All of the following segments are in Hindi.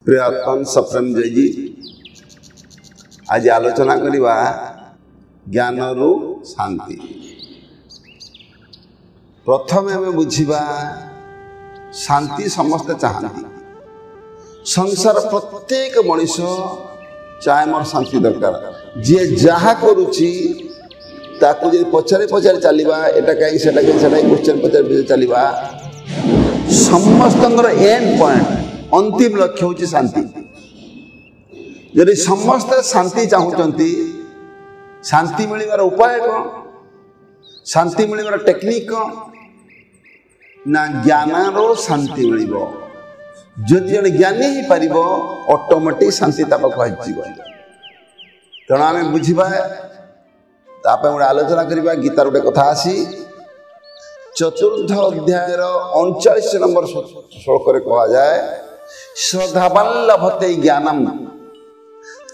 प्रियतम सप्रेम जय जी आज आलोचना करवा ज्ञान रु शांति। प्रथम आम बुझा शांति समस्ते चाहती संसार प्रत्येक मनीष चाहे मोर शांति दरकार जी जहा करुच्ची ताकू जो पचारे पचारे चलवा एटा कहीं सेटा क्वेश्चन पचारे चलवा समस्त एंड पॉइंट अंतिम लक्ष्य हूँ शांति। यदि समस्त शांति चाहते शांति मिलवार उपाय कौन शांति मिलवार टेक्निक कौन ना ज्ञान रो शांति मिल जदि जन ज्ञानी ही पार ऑटोमेटिक शांति तेणु आम बुझा गोटे आलोचना करवा गीतार गोटे कथा आसी चतुर्थ अध्याय 39 नंबर श्लोक कहा जाए श्रद्धावान लभते ज्ञानम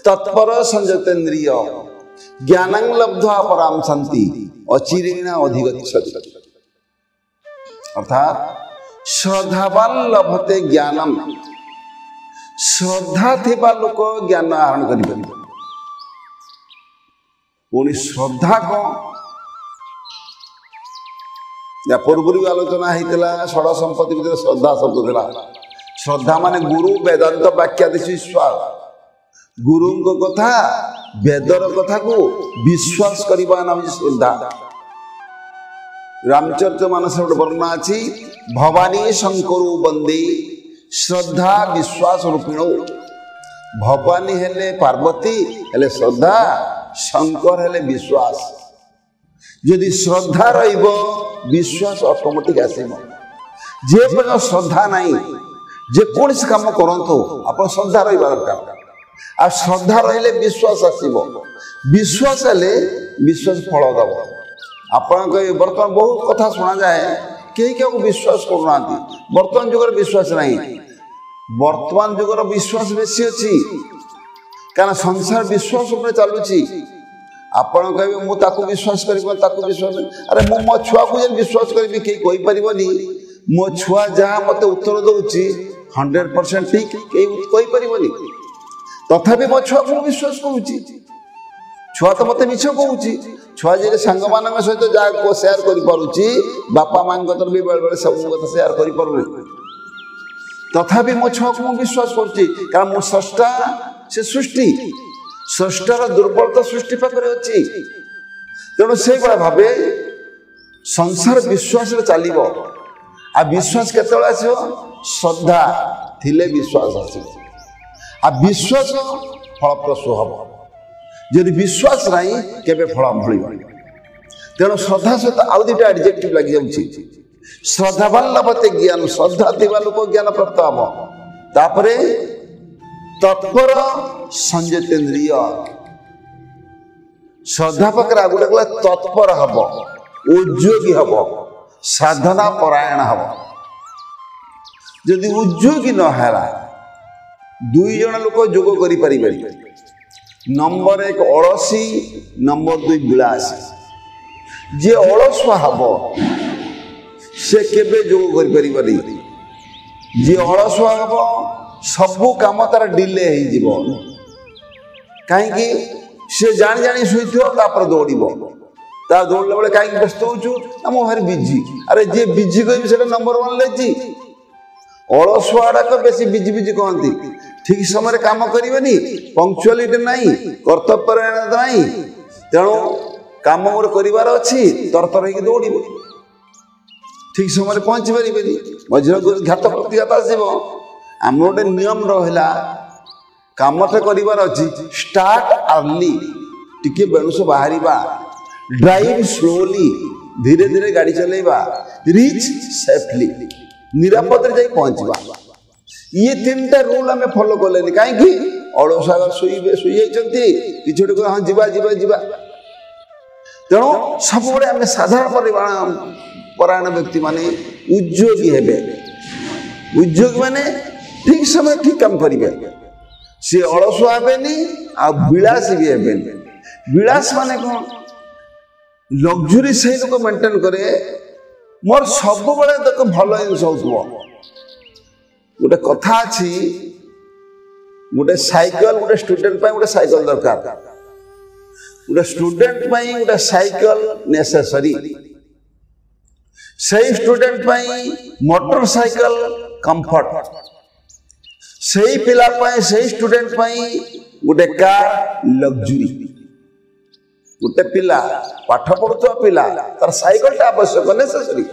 तत्पर संजतेन्द्रिय ज्ञानं लब्ध्वा पराम शांति अचिरेण अधिगच्छति। अर्थात श्रद्धावान लभते ज्ञानम श्रद्धा थिबा लोक ज्ञान आहरण करि पुणी श्रद्धा कौन या पूर्व भी आलोचना होता षड संपत्ति भीतर श्रद्धा शब्द था। श्रद्धा माने गुरु वेदांत वाक्यादि विश्वास गुरु कथा वेदर कथा को विश्वास करने नाम श्रद्धा। रामचरित मानस गोटे वर्णना अच्छी भवानी शंकर वंदे श्रद्धा विश्वास रूपिणो। भवानी हेले पार्वती हेले श्रद्धा शंकर हेले विश्वास। यदि श्रद्धा रहिबो विश्वास ऑटोमेटिक आसीबो। जे पर श्रद्धा नहीं जे कौन सी काम करंतु आप श्रद्धा रही दरकार आ श्रद्धा रहिले विश्वास आसीबो। विश्वास हेले विश्वास फल दब। आपण बर्तमान बहुत कथा सुना जाए कई क्या विश्वास करना बर्तमान जुगर विश्वास नहीं बर्तमान जुगर विश्वास बेसी अच्छी कारण संसार विश्वास उपर चलुची। आपण कहे मु ताकू विश्वास करिबो ताकू विश्वास अरे मु मो छुआ को जे विश्वास करबी के कोई परिबनी मो छुआ जहाँ मते उत्तर दउची 100% ठीक के कोई परिबनी तथापि मो छुआ को विश्वास करूची। छुआ तो मते मिछ कहूची छुआ जे संग मानक सहित जा को शेयर करि पारुची बापा मान कतर भी बेल बेल सब कथा शेयर करि पारु तथापि मो छुआ को विश्वास करूची कारण मो सृष्टा से सृष्टि सृष्टार दुर्बलता सृष्टि पाखे अच्छी। तेणु से भावे संसार विश्वास चलो आ विश्वास केतବେଳେ आसो श्रद्धा थिले विश्वास आसो आ विश्वास फलप्रसू हम यदि विश्वास नहीं केबे फल मिल। तेणु श्रद्धा सहित आउ दुटा एडजेक्टिव लग जाउछि श्रद्धावान लभते ज्ञान श्रद्धा थिबा लोक ज्ञान प्राप्त हम तापरे तत्पर संजतेन्द्रिय श्रद्धा पाखे आ गोटे कहला तत्पर हम उद्योगी हम साधना परायण हम। यदि उद्योगी न है दुई जन लोक जोग करि नंबर 1 अलसी नंबर 2 विलासी। जे अलसुआ हम से केबे जोग करि जे अलसुआ हम सबू काम तार डिले हो कहीं सी जानी जानी शुई दौड़ ता दौड़ला बेले कहीं व्यस्त हो भारी बिजी अरे जी बिजी कह से नंबर 1 लेजी अलसुआ गुड़ाक बेसी बिजी बिजी कहती ठीक समय काम करेनि पंक्चुअलिटी नहीं कर्तव्य नहीं तेणु काम कर अच्छी तरतर हो दौड़ ठीक समय पहुंची पारे मझे घात प्रतिघात आसो आम गोटे नियम रहा कामटे कर स्टार्ट अर्ली टिके बेणुस बाहर ड्राइव स्लोली धीरे धीरे गाड़ी चलेबा रिच सेफली निरापद जा पहुंचवा। ये 3टा रूल आम फॉलो कले कहीं अलसा शुई हाँ जीवा जीवा जीवा। तेणु सब आम साधारण परायण व्यक्ति माने उद्योगी हेबे उद्योगी माने ठीक समय ठीक काम करेंगे सी अलसुआ हेनी आ विलासी भी हेनी। विलास माने कौन लग्जरी से लोक मेंटेन करे मोर सब बड़े देख भल जिन हो गोटे कथा अच्छी गोटे साइकल गोटे स्टूडेंट गोटे साइकल दरकार गोटे स्टूडेंट गोटे साइकल नेसेसरी से स्टूडेंट मोटरसाइकल कंफर्ट से पिला से स्टूडेंट गोटे कार लग्जरी गोटे पिला पाठ पढ़ुवा पिला तार साइकल टा आवश्यक नेसेसरी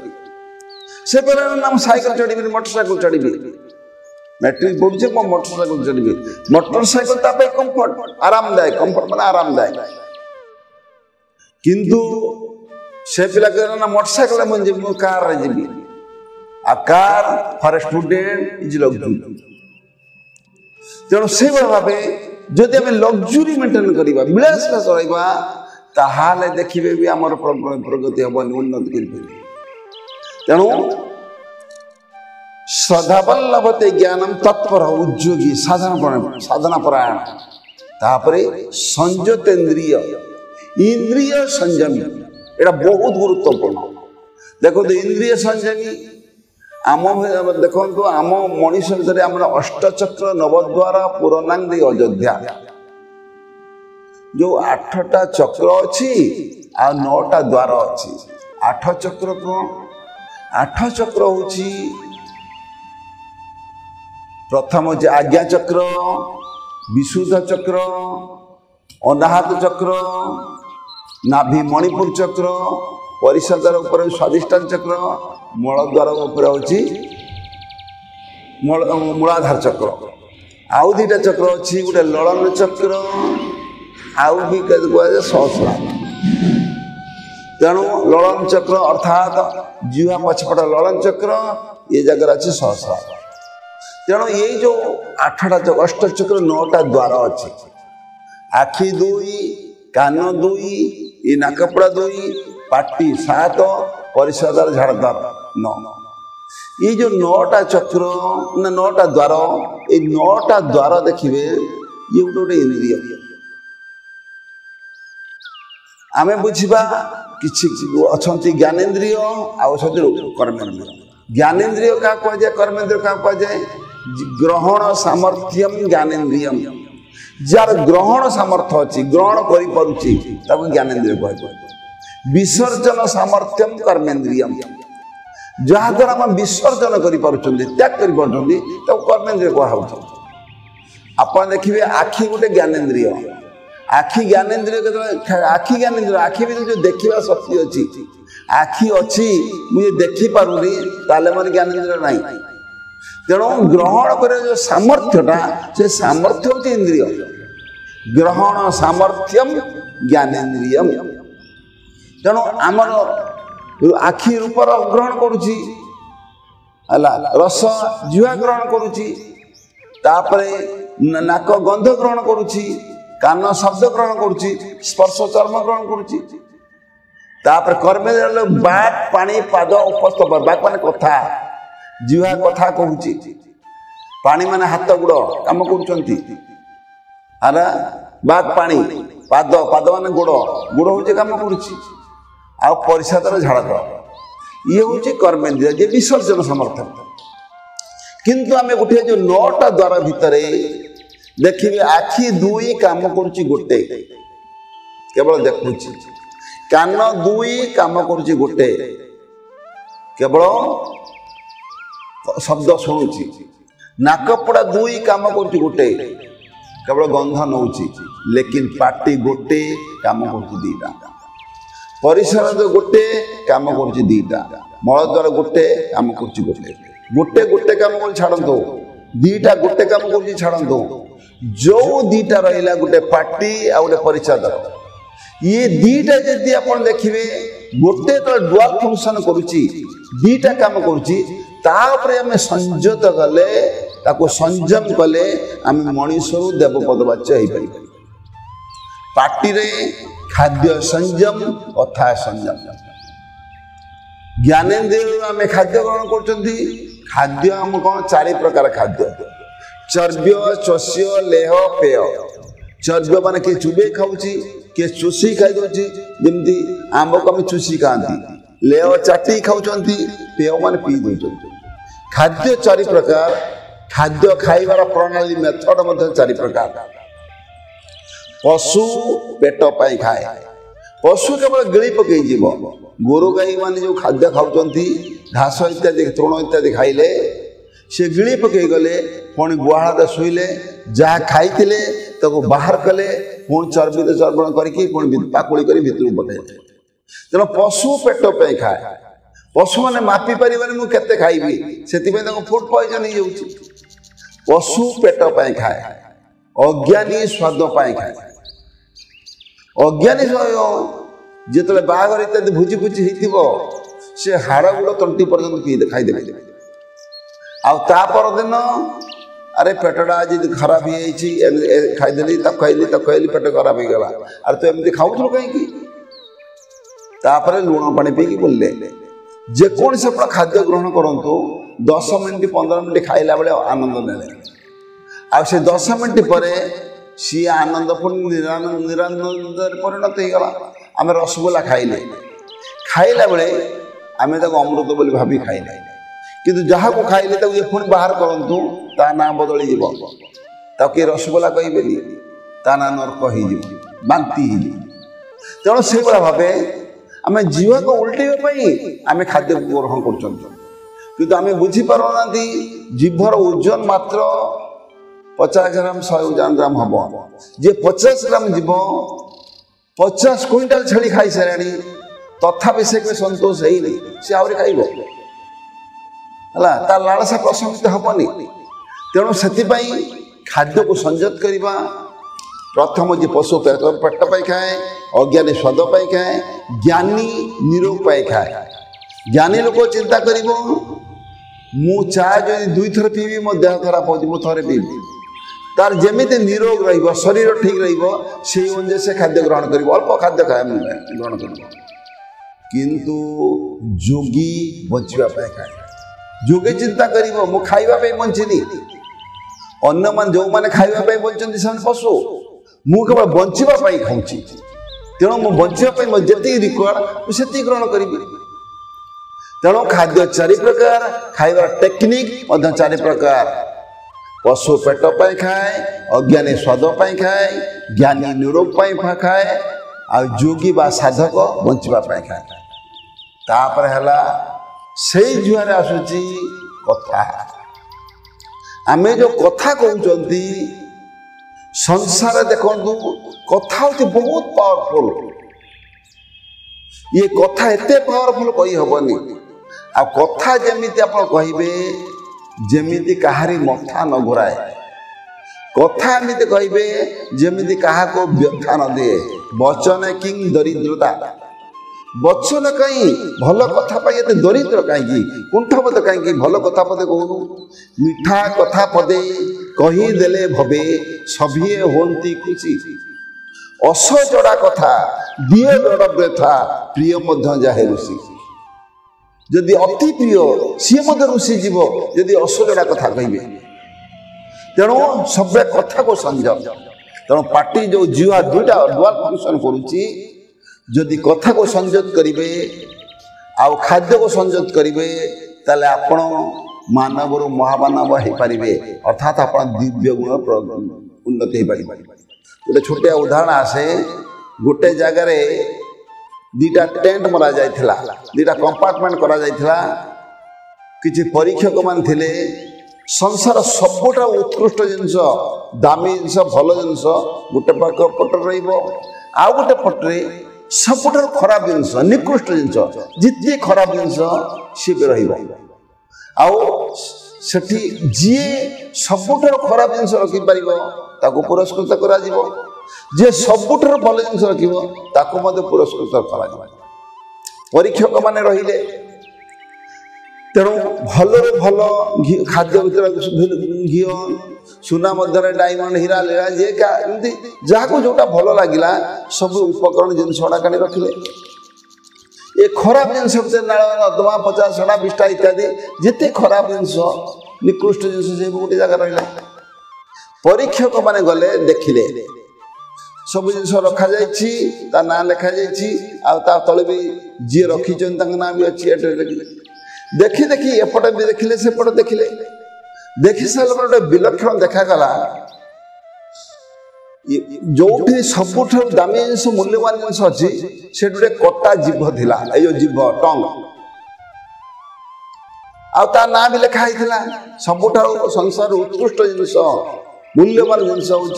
से नाम साइकल चढ़ी मोटरसाइकल चढ़ी मैट्रिक पढ़ुचे मो मोटरसाइकल चढ़ी मोटरसाइकल कंफर्ट आरामदायक कंफर्ट माने आरामदायक किंतु से पिला कहना मोटरसाइकल मुझे मो कार रे जीवी आ car for a student is luxury तेणु से भाव जदि आम लग्जरी मेंटेन करवा विलासलास रहा ताहाले देखिए भी आमर प्रगति हेनी उन्नति कर तेणु श्रद्धावल्लभते ज्ञानम तत्पर उद्योगी साधना परायण तापरे संयतेन्द्रिय इंद्रिय संयमी एटा बहुत गुरुत्वपूर्ण देखो तो इंद्रिय संयमी आम देखो आम मनीष भर आम अष्टचक्र नवद्वार पूर्णांग अयोध्या जो 8टा चक्र अच्छी आ 9टा द्वार अच्छी 8 चक्र कौन 8 चक्र हूँ प्रथम हूँ आज्ञा चक्र विशुद्ध चक्र अनाहत चक्र नाभि मणिपुर चक्र परिषदर ऊपर स्वादिष्टान चक्र मूलद्वार ऊपर हूँ मूलाधार चक्र आउ 2टा चक्र अच्छी गोटे ललन चक्र आउ भी कहे सहस्रा तेणु ललन चक्र अर्थात जीवा पछपट ललन चक्र ये जगह अच्छे सहस्रा तेणु ये जो 8टा चक्र 8 चक्र 9टा द्वार अच्छी आखि 2 कान 2 ये नाकपड़ा 2 पाटी 7 परिषदर झाड़दार 9 ये जो 9टा चक्र ना 9टा द्वार ये 9टा द्वार देखिए ये गोटे इंद्रिय आमे बुझा किसी अच्छा ज्ञानेन्द्रिय कर्मेन्द्रिय ज्ञानेन्द्रिय क्या कहुए कर्मेन्द्रिय क्या कहुए ग्रहण सामर्थ्यम ज्ञानेन्द्रियम जार ग्रहण सामर्थ्य अच्छी ग्रहण कर ज्ञानेन्द्रिय कह विसर्जन सामर्थ्यम कर्मेन्द्रियम जहाद्वारा आम विसर्जन त्याग कर कर्मेन्द्रिय कह आप देखिए आखि गोटे ज्ञानेन्द्रिय आखि ज्ञानेन्द्रिय आखि ज्ञानेन्द्रिय आखि भी जो देखा शक्ति अच्छी आखि अच्छी मुझे देखी पारूनी ताले मोर ज्ञानेन्द्रिय ना तेणु ग्रहण कर जो सामर्थ्यटा से सामर्थ्य हूँ इंद्रिय ग्रहण सामर्थ्यम ज्ञानेन्द्रियम तेणु आमर आखि रूप ग्रहण करुच्ची रस जीवा ग्रहण करुच्ची नाक गंध ग्रहण करुच्ची कान शब्द ग्रहण करुच्ची स्पर्श चर्म ग्रहण करुच्ची कर्मे बाक पानी पाद उपस्थ बाक माने कथा जीवा कथा कहूची पानी माने हाथ गुड़ काम करुचंती आरा बाक पानी पाद पाद माने गुड़ गुड़ हूँ काम करुच्ची आ परिषदर झाड़क ये हूँ कर्मेन्द्रिय जे विसर्जन समर्थ किंतु आम गोटे जो 9टा द्वार भितर देखिए आखि 2 काम करुच्ची गोटे केवल देखुची कान 2 काम करुच्ची गोटे केवल शब्द शुणुची नाकपड़ा 2 काम करुच्ची गोटे केवल गंध नौची लेकिन पाटी गोटे काम करुच्ची 2टा परिसर गोटे काम करुच्ची 2टा मलद्वार गोटे काम करुच्ची गोटे गोटे गोटे काम कर छाड़ो 2टा गोटे काम कर छाड़ो जो 2टा रहा गोटे पार्टी आ गोटे परिषद ये 2टा जदि आप देखिए गोटे तो डुअल फंक्शन करुच्ची 2टा काम करुच्ची आम संयत कले संयम कले आम मनीष देवपद वाच्य हो पार पार्टी रे खाद्य संयम कथा संयम ज्ञानेन्द्रिय आम खाद्य ग्रहण कर खाद्य आम कौन 4 प्रकार खाद्य चर्ब्य चोष्य लेह पेय चर्ब्य मान किए चुबे खाऊँगी किए चुषी खाई दूसरी जमी आंब को आम चुषी खाती लेह चाटी खाऊँ पेय मान पी दौर खाद्य 4 प्रकार खाद्य खाइबार प्रणाली मेथड मध्य 4 प्रकार। पशु पेट पाई खाए, पशु केवल गिली पकई जीव। गोरु गाई माने जो खाद्य खाउचंती घास इत्यादि तृण इत्यादि खाइले से गिली पकई गले पुणी गुहाल शुईले जहाँ खाइले ताको बाहर कले पुणी चर्बी चर्बण करके पाकुड़ी कर भितर पकाइले। तेना पशु पेट पे खाए, पशु मैंने मापी पारे मुझे खाइबी से फूड पॉइजन हो जाऊँ। पशु पेट पे खाए, अज्ञानी स्वाद पाए खाए। अज्ञानी जिते बाहर इत्यादि भोजी भोजी हो से हाड़ गुड़ तंटी पर्यटन पी खाईदे। आपर दिन अरे पेटटा आज खराब हो खाईदेली खाइली खाइली पेट खराब हो गला। अरे तू एमती खाऊ कहीं लुण पानी पीकी बोलले जेकोसी आप खाद्य ग्रहण करूँ 10 मिनिट 15 मिनिट खाइला बेले आनंद मिले। आ 10 मिनिट पर सी आनंद पुणी निरानंद परिणत हो गला। आम रसगोला खाइले खाइला बेले आम अमृत बोली भाभी खाइले, किंतु जहाँ को खाइले ये पुणी बाहर करूँ ता ना बदली जीव। किए रसगोला कहे ता ना नर्क हो बांति हो। तेणु से भाव आम जीव को उल्टेवाई आम खाद्य ग्रहण कर आम बुझीपारना जीभर ओजन मात्र 50 ग्राम 100 ग्राम हम। जे 50 ग्राम जीव 50 क्विंटाल छेली खाई सारे तथापि से सतोष है सी आहरी खाइब है तार लालसा प्रशमित हेनी। तेणु से खाद्य को संयत करवा प्रथम जी पशु पेट पाई खाए, अज्ञानी स्वाद पाई खाए, ज्ञानी निरोग पाई खाए। ज्ञानी लोक चिंता कर मु चा जो 2 थर पीबी मो देह खराब हो थे पीबी तार जमी निरोग रही शरीर ठीक रही अनुसार से खाद्य ग्रहण कर अल्प खाद्य खाए ग्रहण कर। किंतु जोगी बचापी खाए, जोगी चिंता कर मु खावाई बंचनी अन्न मान जो मैंने खावाई बंचती से पशु मु केवल बचापी खाऊँ। तेणु मु बचापी जी रिक्वायर्ड मुझे ग्रहण करी। तेणु खाद्य 4 प्रकार, खाइबार टेक्निक 4 प्रकार। पशु पेट पाई खाए, अज्ञानी स्वाद पाई खाए, ज्ञानी निरोग पाई खाए, आ जोगी बा साधक बचापी खाए। तापर है से जुआरे आसूची कथा। आमे जो कथा कहते संसार देखु कथा हूँ बहुत पावरफुल। ये कथा एते पावरफुल कही हेनी। आ कथा जमीती आप कहे जमीती कहारी मथा न घुराए, कथा एमती कहे जमीती क्या व्यथा न दिए। वचन किंग दरिद्रता, वचन कहीं भल कथा पाई दरिद्र कहीं कुंठबद कहीं भल कथा पदे कहूनु। मिठा कथा पदे कहीदेले भवे सभिए होती खुशी। असजड़ा कथा दिए बड़ व्यथा प्रिय मध्य जाहे ऋषि। जदि अति प्रिय सी ऋषि जीव जदि असजड़ा कथा कहे। तेणु सब कथा को संयम। तेणु पार्टी जो जुआ 2टा डुअल फंक्शन करुच्ची जदि कथा को संयत करेंगे आउ खाद्य को संयत करेंगे ताले आपण मानव रु महामानव हो पारे। अर्थात आप दिव्य गुण उन्नति हो पारे। गोटे छोटिया उदाहरण आसे गोटे जगार 2टा टेंट मरा जाइथिला, 2टा कंपार्टमेंट करा जाइथिला। किछि परीक्षक मान थिले संसार सबुठा उत्कृष्ट जिनस दामी जिनस भल जिनस गोटे पाक पटर रहिबो, आउ गोटे पटरे सबुठार खराब जिनस निकृष्ट जिनस जिते खराब जिनस सी भी रहिबो। आउ सेठी जी सबुठार खराब जिनस रखि पारिबो ताको पुरस्कृत करा जिवो, जे सबुठार भल जिनस रखिबो ताको मते पुरस्कृत करा जिवो। परीक्षक माने रहिले तेणु भल भल खाद्य घी सुना मध्य डायमंड हीरा लीला जे जहाँ जोटा भल लगिला सब उपकरण जिनस काढ़ी रखिले। ये खराब जिनस नर्दमा 50 सड़ा 20टा इत्यादि जिते खराब जिनस निकृष्ट जिनस से गोटे जगह रहा। परीक्षक माने गले देखिले सब जिनस रखा जा ना लिखा जा तले भी जी रखी ना भी अच्छी देखी देखी एपटे भी देखिले सेपटे देखिले देखि सारा गोटे विलक्षण देखागला जो सबुठ दामी जिनस मूल्यवान जिनस अच्छी से गोटे कटा जीभ थिला यो जीभ टंग आ ना भी लिखाई सबुठ संसार उत्कृष्ट जिनस मूल्यवान जिनस हूँ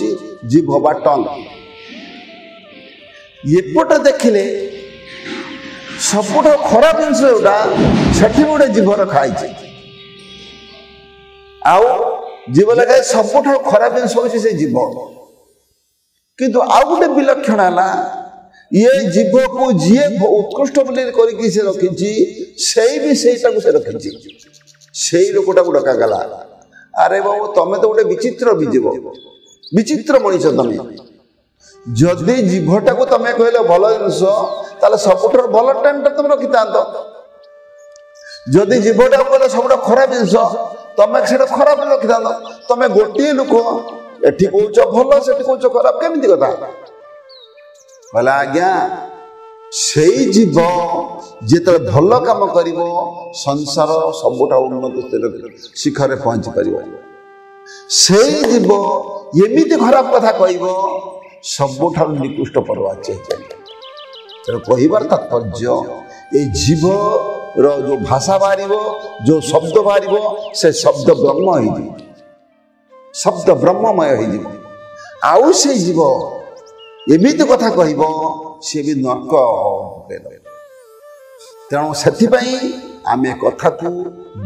जीभ बा टंग एपटे देखिले सबुठ खराब जिनस जोटा से गोटे जीभ रखाई आउ जीव लगे सबुठ खराब जिनस हूँ से जीभ किंतु आउ गोटे विलक्षण है ये जीव को जी उत्कृष्ट करके से रखी से रखी से लोकटा को डकागला अरे बाबू तमें तो गोटे विचित्र जीव विचित्र मनीष तमें जदि जीवटा को तमें कहले भल जिनस ताले सबुठ भल टाइम तुम रखी था जदि जीवटा कहले सब खराब जिनस तमें से खराब रखी था तमें गोटे लोक एठी कौच भल से कौच खराब केमती कथा बोले आज्ञा से जीव जिते भल कम कर संसार सबुठ उन्नत शिखर पहुंची पार से जीव एमती खराब कथा कह सबुठ निकृष्ट पर्वाच्य तेणु कहबार तात्पर्य ये जीव जो भाषा बाहर जो शब्द बाहर से शब्द ब्रह्म हो शब्द ब्रह्ममय हो आउ से जीव एमती कथा कह सी भी नर्क तेणु से आम कथा को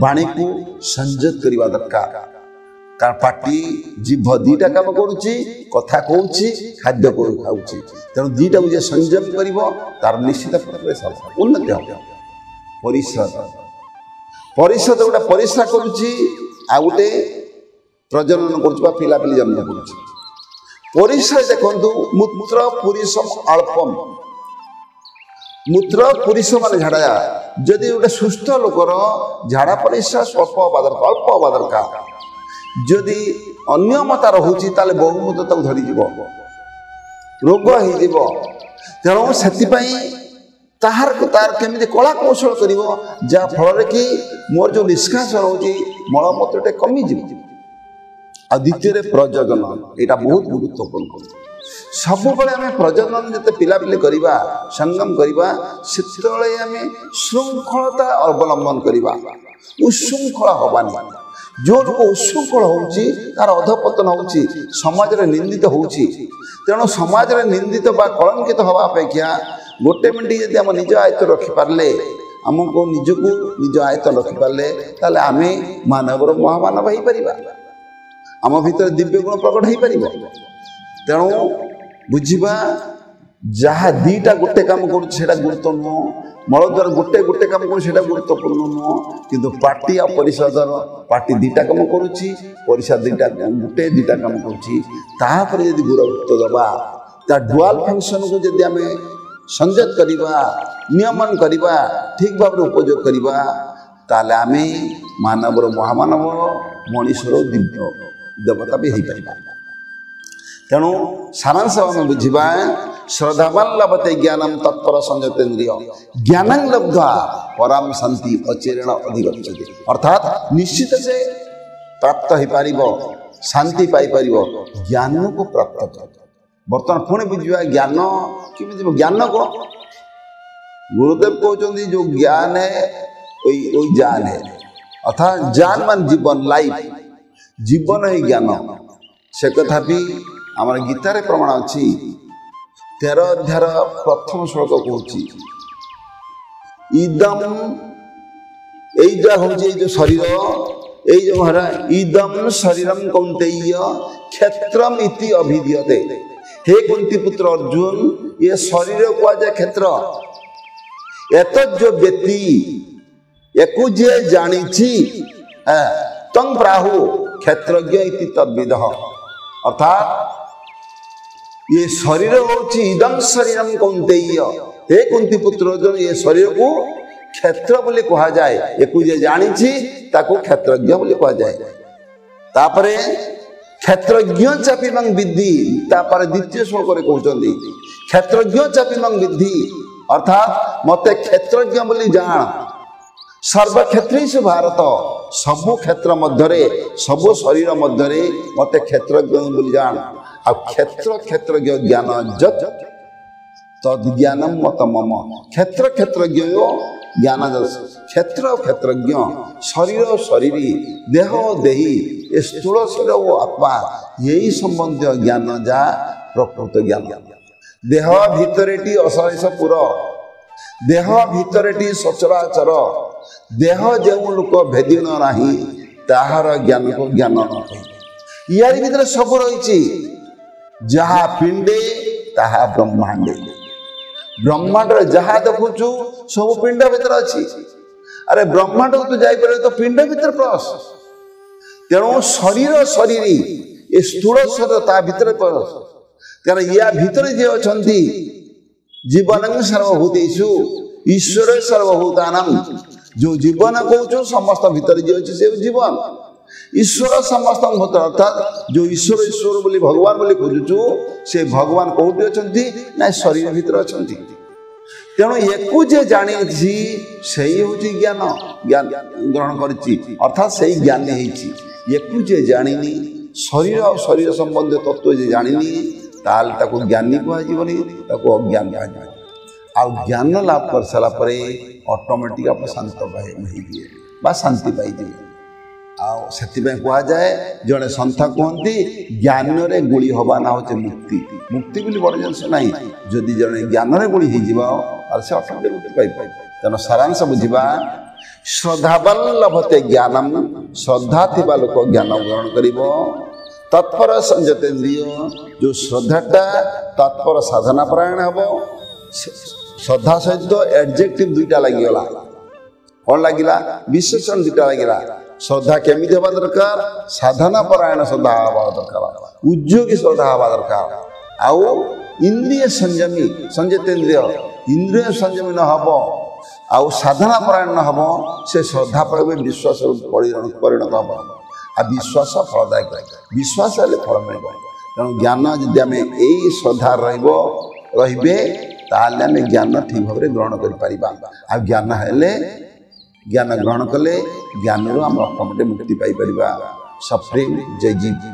बाणी को संयत करवा दरकार कारण पाटी जीभ दीटा काम करुच्ची कथा कहूँ खाद्य खाऊ तेणु दीटा को संयम कर तार निश्चित उन्नति हम परिश्रद परिश्रद गोटे परिश्रा करुच्ची आ गोटे प्रजनन पिलापिली जन्म करिश्रा देखु मूत्र पुरुषम अल्पम मूत्र पुरुष मान झाड़ा जदि गोटे सुस्थ लोकर झाड़ा परिश्रा स्वल्प अल्प हवा दरकार जदि अन्यमता रोचे बहुमूत धरीज रोग हो तेणु से तार केमी कला कौशल कर फल कि मोर जो निष्कास रोचे मलमूत्र कमिज आ द्वितीय प्रजनन यहाँ बहुत गुरुत्वपूर्ण सब आम प्रजनन जिते पिलापिली करवा संगम करवा से श्रृंखलता अवलंबन करवा उशृंखला हवानी जो लोक उशृंखल होर अधपतन हो समाज निंदित हो तेणु समाज निंदित बा कलंकित हवा अपेक्षा गोटे मिनट जब आम निज आयत्त रखिपारे आमको निजक निज आयत्त रखिपारे ताले आम मानवर महामानव हो पार आम भीतर दिव्य गुण प्रकट हो पार तेणु बुझा जहाँ दीटा गोटे कम करा गुरुत्व नुह मलद्वार गोटे गोटे कम कर गुरुत्वपूर्ण नुह किंतु पार्टी आ परिषदर पार्टी दीटा कम करुच्ची परिषद दीटा गोटे दीटा कम कर गुरुत्व दबा ता डुआल फंक्शन को जब आम संयत करवा नियमन करवा ठीक भाव उपयोग करवा ताले आम मानवर महामानव मनीषर दिव्य देवता भी हो पार तेणु सारांश आम बुझा श्रद्धावान लभते ज्ञानम तत्पर संयतेन्द्रिय ज्ञान लब्ध्वा पराम शांति अचिरेण अधिगच्छति अर्थात निश्चित से प्राप्त हो पार शांति पाइपर ज्ञान को प्राप्त कर बर्तमान पुणी बुझा ज्ञान कि ज्ञान कौन गुरुदेव कहते जो ज्ञान है वही जान है अर्थात जान मान जीवन लाइफ जीवन ही ज्ञान से कथा भी आम गीतार प्रमाण अच्छी 13 अध्याय प्रथम श्लोक कहूँ इदम यहीटा हूँ जो शरीर यही जो महाराज इदम शरीरम कौंतेय क्षेत्रम इति अभिधीयते हे कुंती पुत्र अर्जुन ये शरीर को जाए क्षेत्र एत जो व्यक्ति एकु जे जानी तंग प्राहु क्षेत्रज्ञ इति तद्विद अर्थात ये शरीर होची इदम शरीरम कौंतेय हे कुंती पुत्र अर्जुन ये शरीर को क्षेत्र बोली कहा जाए एकु जे जानी ताको क्षेत्रज्ञ बोली कहा जाए तापरे क्षेत्रज्ञ चापिमं विद्धि तापर द्वितीय श्लोक रे कहउचंदी क्षेत्रज्ञ चापिमं विद्धि अर्थात मते क्षेत्रज्ञ बोली जान सर्व क्षेत्रेषु भारत सबु क्षेत्र मध्यरे सबु शरीर मध्यरे मते क्षेत्रज्ञ बोली जान आ क्षेत्रज्ञ ज्ञान जत तद ज्ञानम मत मम क्षेत्रज्ञ ज्ञान क्षेत्रज्ञ शरीर शरीरी देह देही ये स्थूल शरीर और आत्मा यही संबंधी ज्ञान जा प्रकृत ज्ञान देह भितरेटी अशेष पुर देह भितरेटी सचराचर देह जो लोक भेदी नहीं ताहार ज्ञान को ज्ञान न यार भीतर सब रही जहा पिंडे ताहा ब्रह्मांडे ब्रह्मांड जहा देखुचु सब पिंड भीतर अच्छी अरे ब्रह्मांड को तो जापर तो पिंड भीतर प्रस तेणु शरीर शरीरी ये स्थूल शरीर ता भीतर प्रस कारण या भीतर जे अछंती जीवन सर्वभूतेषु ईश्वर सर्वभूतानां जो जीवन कहूँ समस्त भीतर जे अच्छे से जीवन ईश्वर समस्त भूत अर्थात जो ईश्वर ईश्वर बोली भगवान बोली खोजुचु से भगवान कौटी अछंती ना शरीर भीतर अछंती तेणु एकु जे जानी से ज्ञान ज्ञान ग्रहण करिछि अर्थात से ज्ञान होइछि एकु जे जानिनी शरीर और शरीर संबंधी तत्व जे जानिनी ताल ताको ज्ञानी कहजिबनी ताको अज्ञान कहजिबनी आ ज्ञान लाभ कर सारा परे ऑटोमेटिक आप शांत पाइए बा शांति पाइए से कह जाए जड़े सन्था कहती ज्ञान रे गुड़ी हवा ना होचे मुक्ति मुक्ति बोली बड़ जिनस ना जदि जड़े ज्ञान रे गुड़ी हो से ऑटोमेटिक मुक्ति पाई तेना सारांश बुझा श्रद्धावान लभते ज्ञानम श्रद्धा थिबा लोक ज्ञान ग्रहण करिवो तत्पर संयतेन्द्रिय जो श्रद्धाटा तत्पर साधना परायण हम श्रद्धा सहित एडजेक्टिव दुईटा लगिगला कौन लगिला विशेषण दुईटा लगिला श्रद्धा केमिति हवा दरकार साधना परायण श्रद्धा हवा दरकार उद्योगी श्रद्धा हवा दरकार आउ इंद्रिय संयमी संयतेन्द्रिय इंद्रिय संयमी न हबो आउ साधना परायण न हबो से श्रद्धा पर विश्वास परिणत हबो आ विश्वास फलदायक विश्वास हेले फल मिलबो तेणु ज्ञान जदि आमे एई श्रद्धा रहिबे ताले आमे ज्ञान ठीक भाव ग्रहण करि परिबा आ ज्ञान हेले ज्ञान ग्रहण कले ज्ञान रो हम ऑटोमेटिक मुक्ति पाई परिबा सफ्रिंग जय जीव।